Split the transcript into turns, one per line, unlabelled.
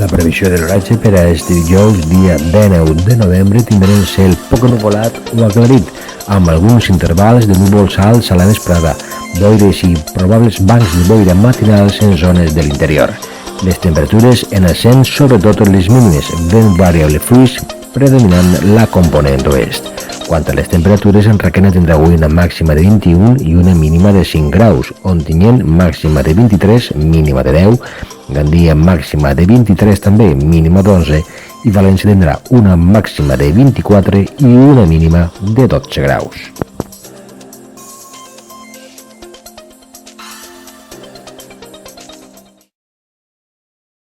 La previsió de l'oratge per a este dijous, dia 19 de novembre, tindrà el cel poc ennuvolat o aclarit, amb alguns intervals de núvols alts a la vesprada, boires i probables bancs de boira matinals en zones de l'interior. Les temperatures en ascens, sobretot les mínimes, vent variable fluix, predominant la component oest. Quant a les temperatures, en Requena tindrà avui una màxima de 21 i una mínima de 5 graus, Ontinyent màxima de 23, mínima de 10, Gandia màxima de 23 també, mínima d'11, i València tindrà una màxima de 24 i una mínima de 12 graus.